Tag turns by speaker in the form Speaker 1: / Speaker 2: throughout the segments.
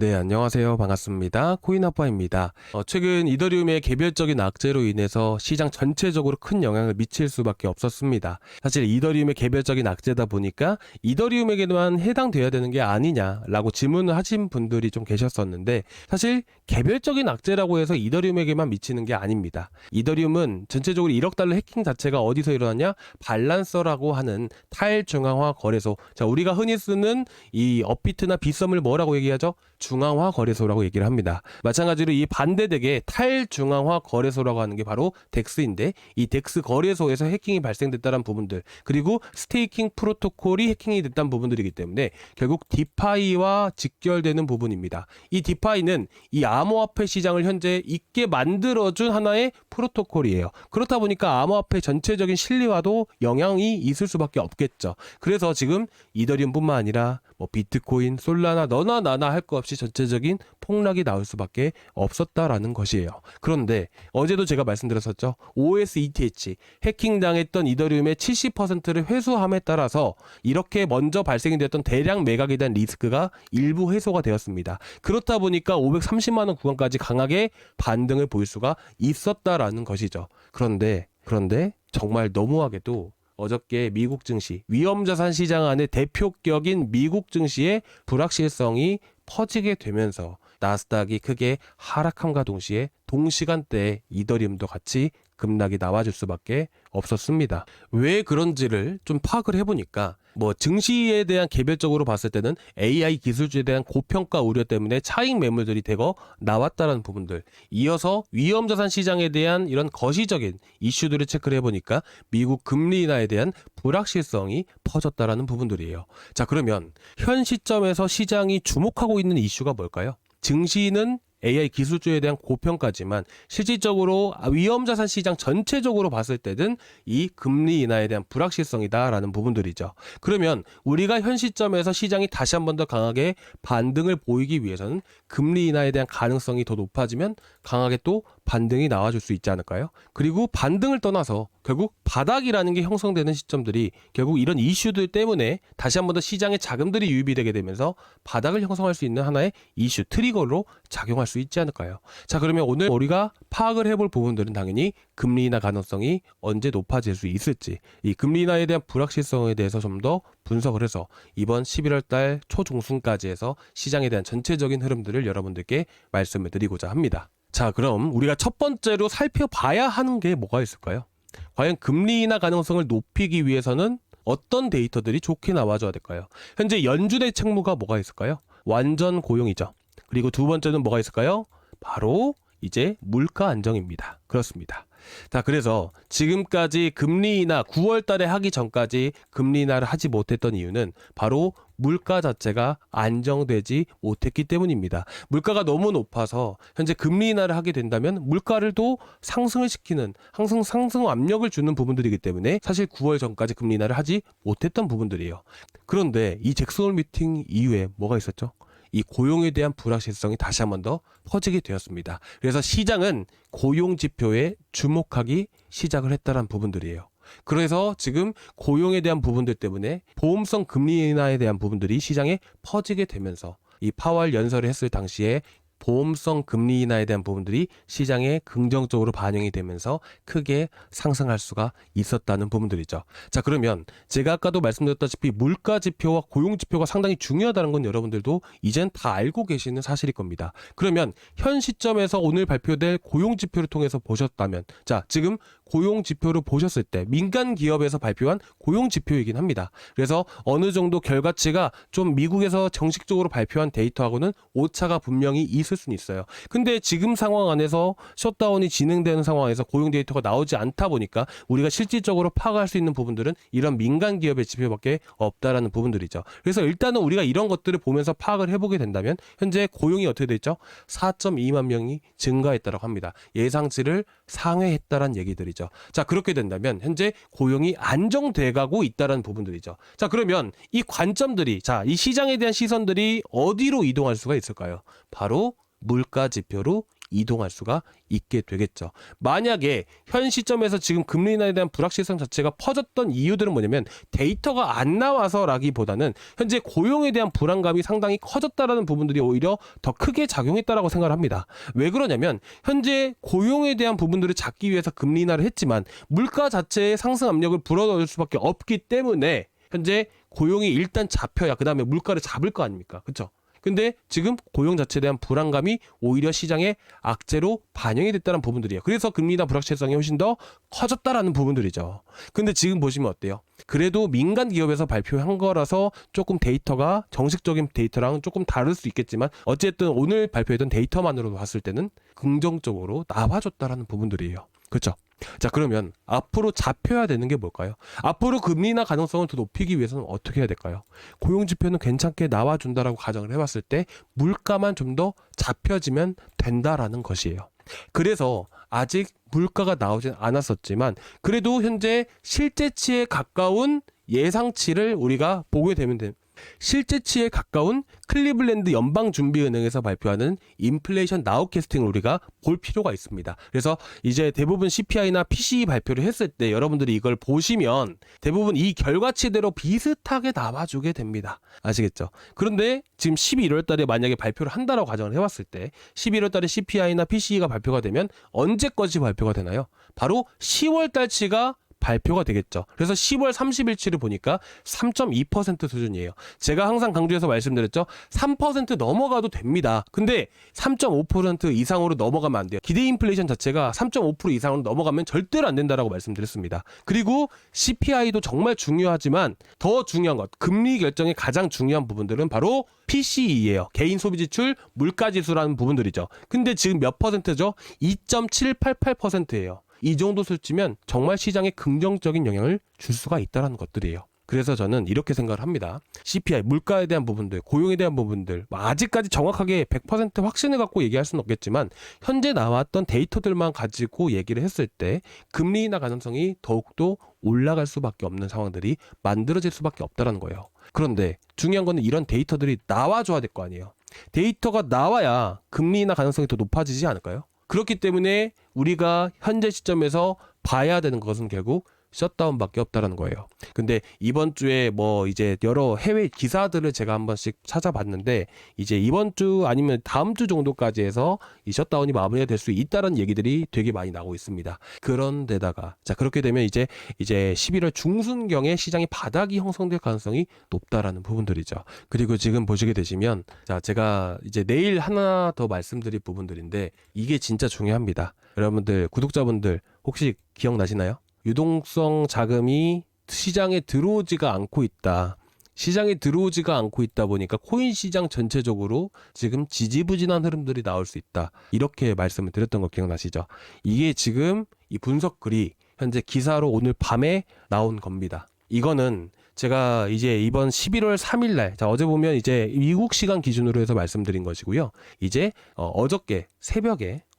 Speaker 1: 네, 안녕하세요. 반갑습니다. 코인아빠입니다. 최근 이더리움의 개별적인 악재로 인해서 시장 전체적으로 큰 영향을 미칠 수밖에 없었습니다. 사실 이더리움의 개별적인 악재다 보니까 이더리움에게만 해당돼야 되는 게 아니냐라고 질문을 하신 분들이 좀 계셨었는데, 사실 개별적인 악재라고 해서 이더리움에게만 미치는 게 아닙니다. 이더리움은 전체적으로 1억 달러 해킹 자체가 어디서 일어났냐? 발란서라고 하는 탈중앙화 거래소. 자, 우리가 흔히 쓰는 이 업비트나 빗썸을 뭐라고 얘기하죠? 중앙화 거래소라고 얘기를 합니다. 마찬가지로 이 반대되게 탈중앙화 거래소라고 하는 게 바로 덱스인데, 이 덱스 거래소에서 해킹이 발생됐다는 부분들, 그리고 스테이킹 프로토콜이 해킹이 됐다는 부분들이기 때문에 결국 디파이와 직결되는 부분입니다. 이 디파이는 이 암호화폐 시장을 현재 있게 만들어준 하나의 프로토콜이에요. 그렇다 보니까 암호화폐 전체적인 실리와도 영향이 있을 수밖에 없겠죠. 그래서 지금 이더리움뿐만 아니라 비트코인, 솔라나 너나 나나 할 거 없이 전체적인 폭락이 나올 수밖에 없었다라는 것이에요. 그런데 어제도 제가 말씀드렸었죠. OS ETH 해킹당했던 이더리움의 70%를 회수함에 따라서 이렇게 먼저 발생이 되었던 대량 매각에 대한 리스크가 일부 해소가 되었습니다. 그렇다 보니까 530만 원 구간까지 강하게 반등을 보일 수가 있었다라는 것이죠. 그런데 정말 너무하게도 어저께 미국 증시, 위험자산 시장 안에 대표격인 미국 증시의 불확실성이 퍼지게 되면서 나스닥이 크게 하락함과 동시에 동시간대에 이더리움도 같이 급락이 나와줄 수밖에 없었습니다. 왜 그런지를 좀 파악을 해보니까 증시에 대한 개별적으로 봤을 때는 AI 기술주에 대한 고평가 우려 때문에 차익 매물들이 대거 나왔다는 부분들, 이어서 위험자산 시장에 대한 이런 거시적인 이슈들을 체크를 해보니까 미국 금리 인하에 대한 불확실성이 퍼졌다라는 부분들이에요. 자, 그러면 현 시점에서 시장이 주목하고 있는 이슈가 뭘까요? 증시는 AI 기술주에 대한 고평가지만 실질적으로 위험자산 시장 전체적으로 봤을 때는 이 금리 인하에 대한 불확실성이다라는 부분들이죠. 그러면 우리가 현 시점에서 시장이 다시 한 번 더 강하게 반등을 보이기 위해서는 금리 인하에 대한 가능성이 더 높아지면 강하게 또 반등이 나와줄 수 있지 않을까요? 그리고 반등을 떠나서 결국 바닥이라는 게 형성되는 시점들이 결국 이런 이슈들 때문에 다시 한 번 더 시장에 자금들이 유입이 되게 되면서 바닥을 형성할 수 있는 하나의 이슈, 트리거로 작용할 수 있지 않을까요? 자, 그러면 오늘 우리가 파악을 해볼 부분들은 당연히 금리 인하 가능성이 언제 높아질 수 있을지, 이 금리 인하에 대한 불확실성에 대해서 좀 더 분석을 해서 이번 11월 달 초중순까지 해서 시장에 대한 전체적인 흐름들을 여러분들께 말씀을 드리고자 합니다. 자, 그럼 우리가 첫 번째로 살펴봐야 하는 게 뭐가 있을까요? 과연 금리 인하 가능성을 높이기 위해서는 어떤 데이터들이 좋게 나와줘야 될까요? 현재 연준의 책무가 뭐가 있을까요? 완전 고용이죠. 그리고 두 번째는 뭐가 있을까요? 바로 이제 물가 안정입니다. 그렇습니다. 자, 그래서 지금까지 금리 인하 9월 달에 하기 전까지 금리 인하를 하지 못했던 이유는 바로 물가 자체가 안정되지 못했기 때문입니다. 물가가 너무 높아서 현재 금리 인하를 하게 된다면 물가를 또 상승을 시키는, 항상 상승 압력을 주는 부분들이기 때문에 사실 9월 전까지 금리 인하를 하지 못했던 부분들이에요. 그런데 이 잭슨홀 미팅 이후에 뭐가 있었죠? 이 고용에 대한 불확실성이 다시 한 번 더 퍼지게 되었습니다. 그래서 시장은 고용 지표에 주목하기 시작을 했다는 부분들이에요. 그래서 지금 고용에 대한 부분들 때문에 보험성 금리 인하에 대한 부분들이 시장에 퍼지게 되면서 이 파월 연설을 했을 당시에 보험성 금리 인하에 대한 부분들이 시장에 긍정적으로 반영이 되면서 크게 상승할 수가 있었다는 부분들이죠. 자, 그러면 제가 아까도 말씀드렸다시피 물가 지표와 고용 지표가 상당히 중요하다는 건 여러분들도 이젠 다 알고 계시는 사실일 겁니다. 그러면 현 시점에서 오늘 발표될 고용 지표를 통해서 보셨다면, 자, 지금 고용 지표를 보셨을 때 민간 기업에서 발표한 고용 지표이긴 합니다. 그래서 어느 정도 결과치가 좀 미국에서 정식적으로 발표한 데이터하고는 오차가 분명히 있을 수는 있어요. 근데 지금 상황 안에서 셧다운이 진행되는 상황에서 고용 데이터가 나오지 않다 보니까 우리가 실질적으로 파악할 수 있는 부분들은 이런 민간 기업의 지표밖에 없다라는 부분들이죠. 그래서 일단은 우리가 이런 것들을 보면서 파악을 해보게 된다면 현재 고용이 어떻게 됐죠? 4.2만 명이 증가했다고 합니다. 예상치를 상회했다라는 얘기들이죠. 자, 그렇게 된다면 현재 고용이 안정돼 가고 있다라는 부분들이죠. 자, 그러면 이 관점들이, 자, 이 시장에 대한 시선들이 어디로 이동할 수가 있을까요? 바로 물가 지표로 이동할 수가 있게 되겠죠. 만약에 현 시점에서 지금 금리 인하에 대한 불확실성 자체가 퍼졌던 이유들은 뭐냐면 데이터가 안 나와서라기보다는 현재 고용에 대한 불안감이 상당히 커졌다라는 부분들이 오히려 더 크게 작용했다라고 생각을 합니다. 왜 그러냐면 현재 고용에 대한 부분들을 잡기 위해서 금리 인하를 했지만 물가 자체의 상승 압력을 불어넣을 수밖에 없기 때문에 현재 고용이 일단 잡혀야 그 다음에 물가를 잡을 거 아닙니까? 그렇죠? 근데 지금 고용 자체에 대한 불안감이 오히려 시장의 악재로 반영이 됐다는 부분들이에요. 그래서 금리 인하 불확실성이 훨씬 더 커졌다라는 부분들이죠. 근데 지금 보시면 어때요? 그래도 민간 기업에서 발표한 거라서 조금 데이터가 정식적인 데이터랑 조금 다를 수 있겠지만 어쨌든 오늘 발표했던 데이터만으로 봤을 때는 긍정적으로 나와줬다라는 부분들이에요. 그렇죠? 자, 그러면 앞으로 잡혀야 되는 게 뭘까요? 앞으로 금리 인하 가능성을 더 높이기 위해서는 어떻게 해야 될까요? 고용지표는 괜찮게 나와준다라고 가정을 해봤을 때 물가만 좀 더 잡혀지면 된다라는 것이에요. 그래서 아직 물가가 나오진 않았었지만 그래도 현재 실제치에 가까운 예상치를 우리가 보게 되면 됩니다. 실제치에 가까운 클리블랜드 연방준비은행에서 발표하는 인플레이션 나우캐스팅을 우리가 볼 필요가 있습니다. 그래서 이제 대부분 CPI나 PCE 발표를 했을 때 여러분들이 이걸 보시면 대부분 이 결과치대로 비슷하게 나와주게 됩니다. 아시겠죠? 그런데 지금 11월 달에 만약에 발표를 한다라고 가정을 해봤을 때 11월 달에 CPI나 PCE가 발표가 되면 언제까지 발표가 되나요? 바로 10월 달치가 발표가 되겠죠. 그래서 10월 30일치를 보니까 3.2% 수준이에요. 제가 항상 강조해서 말씀드렸죠. 3% 넘어가도 됩니다. 근데 3.5% 이상으로 넘어가면 안 돼요. 기대 인플레이션 자체가 3.5% 이상으로 넘어가면 절대로 안 된다라고 말씀드렸습니다. 그리고 CPI도 정말 중요하지만 더 중요한 것, 금리 결정의 가장 중요한 부분들은 바로 PCE예요. 개인 소비 지출 물가 지수라는 부분들이죠. 근데 지금 몇 퍼센트죠? 2.788%예요. 이 정도 수치면 정말 시장에 긍정적인 영향을 줄 수가 있다는 것들이에요. 그래서 저는 이렇게 생각을 합니다. CPI, 물가에 대한 부분들, 고용에 대한 부분들, 아직까지 정확하게 100% 확신을 갖고 얘기할 수는 없겠지만 현재 나왔던 데이터들만 가지고 얘기를 했을 때 금리 인하 가능성이 더욱더 올라갈 수밖에 없는 상황들이 만들어질 수밖에 없다는 거예요. 그런데 중요한 거는 이런 데이터들이 나와줘야 될 거 아니에요. 데이터가 나와야 금리 인하 가능성이 더 높아지지 않을까요? 그렇기 때문에 우리가 현재 시점에서 봐야 되는 것은 결국 셧다운밖에 없다라는 거예요. 근데 이번 주에 뭐 이제 여러 해외 기사들을 제가 한 번씩 찾아봤는데 이제 이번 주 아니면 다음 주 정도까지 해서 이 셧다운이 마무리가 될 수 있다는 얘기들이 되게 많이 나오고 있습니다. 그런데다가 자 그렇게 되면 이제 11월 중순경에 시장이 바닥이 형성될 가능성이 높다라는 부분들이죠. 그리고 지금 보시게 되시면 자 제가 이제 내일 하나 더 말씀드릴 부분들인데 이게 진짜 중요합니다. 여러분들 구독자분들 혹시 기억나시나요? 유동성 자금이 시장에 들어오지가 않고 있다. 시장에 들어오지가 않고 있다 보니까 코인 시장 전체적으로 지금 지지부진한 흐름들이 나올 수 있다. 이렇게 말씀을 드렸던 거 기억나시죠? 이게 지금 이 분석 글이 현재 기사로 오늘 밤에 나온 겁니다. 이거는 제가 이제 이번 11월 3일 날, 자, 어제 보면 이제 미국 시간 기준으로 해서 말씀드린 것이고요. 이제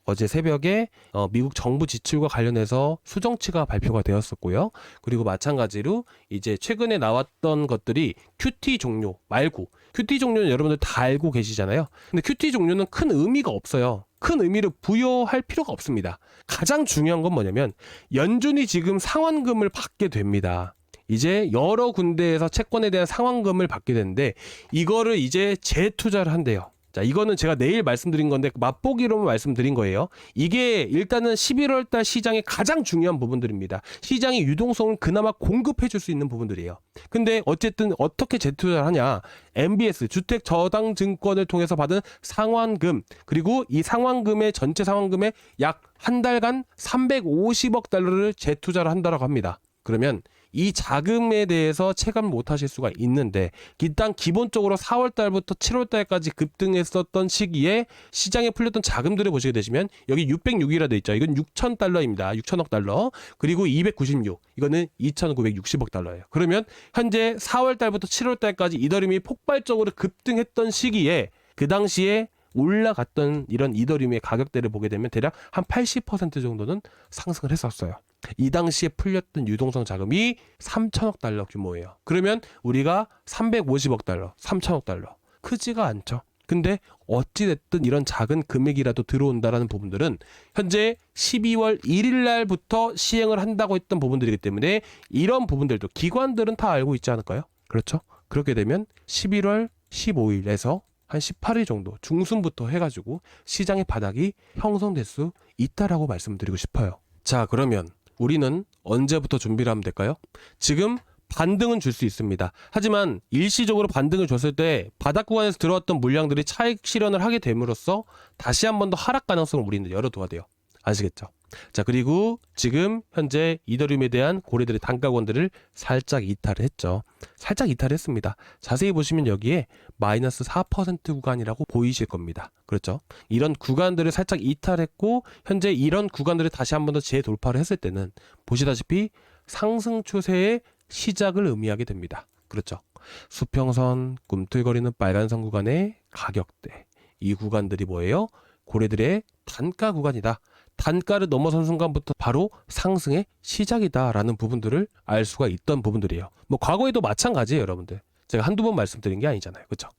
Speaker 1: 어제 새벽에 미국 정부 지출과 관련해서 수정치가 발표가 되었었고요. 그리고 마찬가지로 이제 최근에 나왔던 것들이 QT 종료 말고 QT 종료는 여러분들 다 알고 계시잖아요. 근데 QT 종료는 큰 의미가 없어요. 큰 의미를 부여할 필요가 없습니다. 가장 중요한 건 뭐냐면 연준이 지금 상환금을 받게 됩니다. 이제 여러 군데에서 채권에 대한 상환금을 받게 되는데 이거를 이제 재투자를 한대요. 자, 이거는 제가 내일 말씀드린 건데 맛보기로만 말씀드린 거예요. 이게 일단은 11월 달 시장의 가장 중요한 부분들입니다. 시장의 유동성을 그나마 공급해 줄 수 있는 부분들이에요. 근데 어쨌든 어떻게 재투자를 하냐? MBS 주택저당증권을 통해서 받은 상환금 그리고 이 상환금의 전체 상환금의 약 한 달간 350억 달러를 재투자를 한다라고 합니다. 그러면 이 자금에 대해서 체감을 못 하실 수가 있는데 일단 기본적으로 4월 달부터 7월 달까지 급등했었던 시기에 시장에 풀렸던 자금들을 보시게 되시면 여기 606이라 돼 있죠. 이건 6천 달러입니다. 6천억 달러. 그리고 296 이거는 2,960억 달러예요. 그러면 현재 4월 달부터 7월 달까지 이더리움이 폭발적으로 급등했던 시기에 그 당시에 올라갔던 이런 이더리움의 가격대를 보게 되면 대략 한 80% 정도는 상승을 했었어요. 이 당시에 풀렸던 유동성 자금이 3천억 달러 규모예요. 그러면 우리가 350억 달러, 3천억 달러 크지가 않죠. 근데 어찌됐든 이런 작은 금액이라도 들어온다라는 부분들은 현재 12월 1일 날부터 시행을 한다고 했던 부분들이기 때문에 이런 부분들도 기관들은 다 알고 있지 않을까요? 그렇죠? 그렇게 되면 11월 15일에서 한 18일 정도 중순부터 해가지고 시장의 바닥이 형성될 수 있다라고 말씀드리고 싶어요. 자, 그러면 우리는 언제부터 준비를 하면 될까요? 지금 반등은 줄 수 있습니다. 하지만 일시적으로 반등을 줬을 때 바닥 구간에서 들어왔던 물량들이 차익 실현을 하게 됨으로써 다시 한 번 더 하락 가능성을 우리는 열어둬야 돼요. 아시겠죠? 자, 그리고 지금 현재 이더리움에 대한 고래들의 단가권들을 살짝 이탈을 했죠. 살짝 이탈을 했습니다. 자세히 보시면 여기에 마이너스 4% 구간이라고 보이실 겁니다. 그렇죠? 이런 구간들을 살짝 이탈했고 현재 이런 구간들을 다시 한 번 더 재돌파를 했을 때는 보시다시피 상승 추세의 시작을 의미하게 됩니다. 그렇죠? 수평선, 꿈틀거리는 빨간선 구간의 가격대, 이 구간들이 뭐예요? 고래들의 단가 구간이다. 단가를 넘어선 순간부터 바로 상승의 시작이다 라는 부분들을 알 수가 있던 부분들이에요. 뭐 과거에도 마찬가지예요, 여러분들. 제가 한두 번 말씀드린 게 아니잖아요. 그렇죠?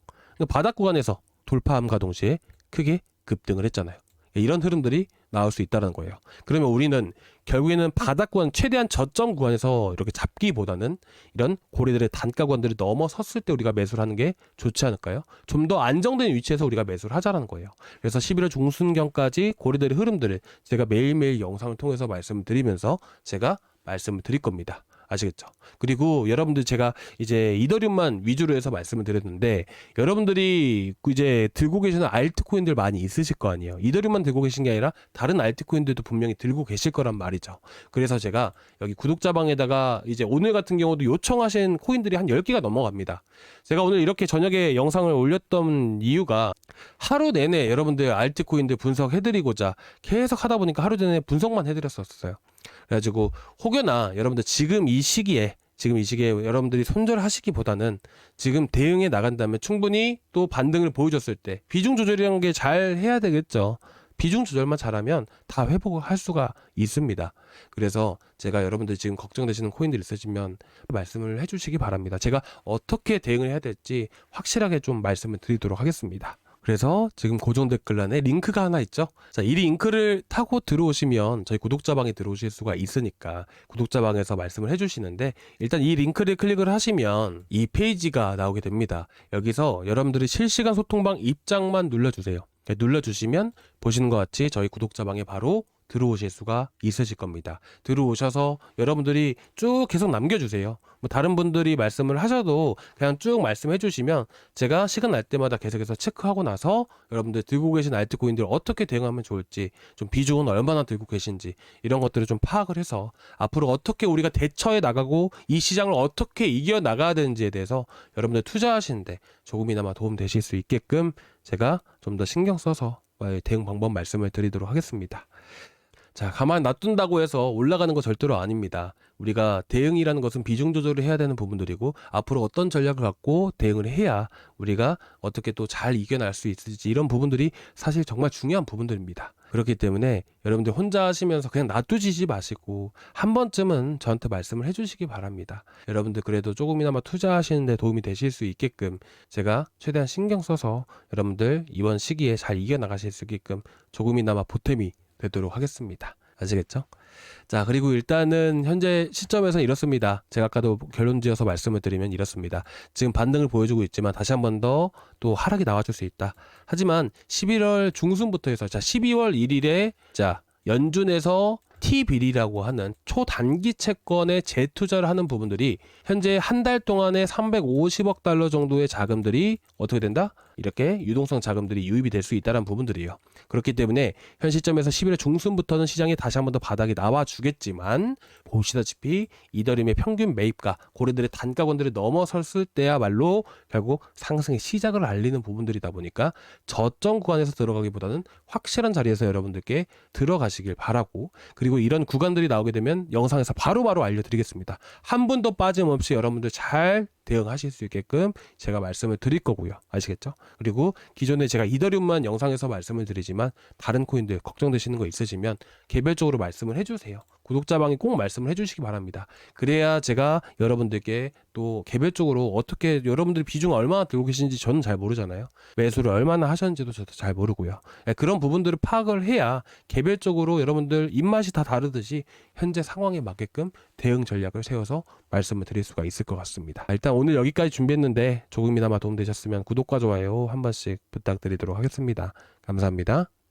Speaker 1: 바닥 구간에서 돌파함과 동시에 크게 급등을 했잖아요. 이런 흐름들이 나올 수 있다는 거예요. 그러면 우리는 결국에는 바닥 구간 최대한 저점 구간에서 이렇게 잡기보다는 이런 고래들의 단가 구간들을 넘어섰을 때 우리가 매수를 하는 게 좋지 않을까요? 좀 더 안정된 위치에서 우리가 매수를 하자는 거예요. 그래서 11월 중순경까지 고래들의 흐름들을 제가 매일매일 영상을 통해서 말씀을 드리면서 제가 말씀을 드릴 겁니다. 아시겠죠? 그리고 여러분들 제가 이제 이더리움만 위주로 해서 말씀을 드렸는데 여러분들이 이제 들고 계시는 알트코인들 많이 있으실 거 아니에요. 이더리움만 들고 계신 게 아니라 다른 알트코인들도 분명히 들고 계실 거란 말이죠. 그래서 제가 여기 구독자방에다가 이제 오늘 같은 경우도 요청하신 코인들이 한 10개가 넘어갑니다. 제가 오늘 이렇게 저녁에 영상을 올렸던 이유가 하루 내내 여러분들 알트코인들 분석해드리고자 계속 하다 보니까 하루 내내 분석만 해드렸었어요. 그래가지고 혹여나 여러분들 지금 이 시기에 여러분들이 손절하시기보다는 지금 대응해 나간다면 충분히 또 반등을 보여줬을 때 비중 조절이라는 게 잘 해야 되겠죠. 비중 조절만 잘하면 다 회복을 할 수가 있습니다. 그래서 제가 여러분들 지금 걱정되시는 코인들 있으시면 말씀을 해주시기 바랍니다. 제가 어떻게 대응을 해야 될지 확실하게 좀 말씀을 드리도록 하겠습니다. 그래서 지금 고정 댓글란에 링크가 하나 있죠. 자, 이 링크를 타고 들어오시면 저희 구독자방에 들어오실 수가 있으니까 구독자방에서 말씀을 해주시는데 일단 이 링크를 클릭을 하시면 이 페이지가 나오게 됩니다. 여기서 여러분들이 실시간 소통방 입장만 눌러주세요. 눌러주시면 보시는 것 같이 저희 구독자방에 바로 들어오실 수가 있으실 겁니다. 들어오셔서 여러분들이 쭉 계속 남겨주세요. 뭐 다른 분들이 말씀을 하셔도 그냥 쭉 말씀해 주시면 제가 시간 날 때마다 계속해서 체크하고 나서 여러분들 들고 계신 알트코인들 어떻게 대응하면 좋을지, 좀 비중은 얼마나 들고 계신지 이런 것들을 좀 파악을 해서 앞으로 어떻게 우리가 대처해 나가고 이 시장을 어떻게 이겨 나가야 되는지에 대해서 여러분들 투자하시는데 조금이나마 도움 되실 수 있게끔 제가 좀 더 신경 써서 대응 방법 말씀을 드리도록 하겠습니다. 자, 가만 놔둔다고 해서 올라가는 거 절대로 아닙니다. 우리가 대응이라는 것은 비중 조절을 해야 되는 부분들이고 앞으로 어떤 전략을 갖고 대응을 해야 우리가 어떻게 또 잘 이겨낼 수 있을지 이런 부분들이 사실 정말 중요한 부분들입니다. 그렇기 때문에 여러분들 혼자 하시면서 그냥 놔두지 마시고 한 번쯤은 저한테 말씀을 해주시기 바랍니다. 여러분들 그래도 조금이나마 투자하시는 데 도움이 되실 수 있게끔 제가 최대한 신경 써서 여러분들 이번 시기에 잘 이겨나가실 수 있게끔 조금이나마 보탬이 되도록 하겠습니다. 아시겠죠? 자, 그리고 일단은 현재 시점에서는 이렇습니다. 제가 아까도 결론 지어서 말씀을 드리면 이렇습니다. 지금 반등을 보여주고 있지만 다시 한 번 더 또 하락이 나와줄 수 있다. 하지만 11월 중순부터 해서 12월 1일에 연준에서 T빌이라고 하는 초단기 채권에 재투자를 하는 부분들이 현재 한 달 동안에 350억 달러 정도의 자금들이 어떻게 된다? 이렇게 유동성 자금들이 유입이 될 수 있다는 부분들이에요. 그렇기 때문에 현 시점에서 11월 중순부터는 시장이 다시 한 번 더 바닥이 나와주겠지만 보시다시피 이더리움의 평균 매입가, 고래들의 단가권들을 넘어섰을 때야말로 결국 상승의 시작을 알리는 부분들이다 보니까 저점 구간에서 들어가기보다는 확실한 자리에서 여러분들께 들어가시길 바라고, 그리고 이런 구간들이 나오게 되면 영상에서 바로바로 알려드리겠습니다. 한 분도 빠짐없이 여러분들 잘 대응하실 수 있게끔 제가 말씀을 드릴 거고요. 아시겠죠? 그리고 기존에 제가 이더리움만 영상에서 말씀을 드리지만 다른 코인들 걱정되시는 거 있으시면 개별적으로 말씀을 해주세요. 구독자방에 꼭 말씀을 해주시기 바랍니다. 그래야 제가 여러분들께 또 개별적으로 어떻게 여러분들이 비중을 얼마나 들고 계신지 저는 잘 모르잖아요. 매수를 얼마나 하셨는지도 저도 잘 모르고요. 그런 부분들을 파악을 해야 개별적으로 여러분들 입맛이 다 다르듯이 현재 상황에 맞게끔 대응 전략을 세워서 말씀을 드릴 수가 있을 것 같습니다. 일단 오늘 여기까지 준비했는데 조금이나마 도움되셨으면 구독과 좋아요 한 번씩 부탁드리도록 하겠습니다. 감사합니다.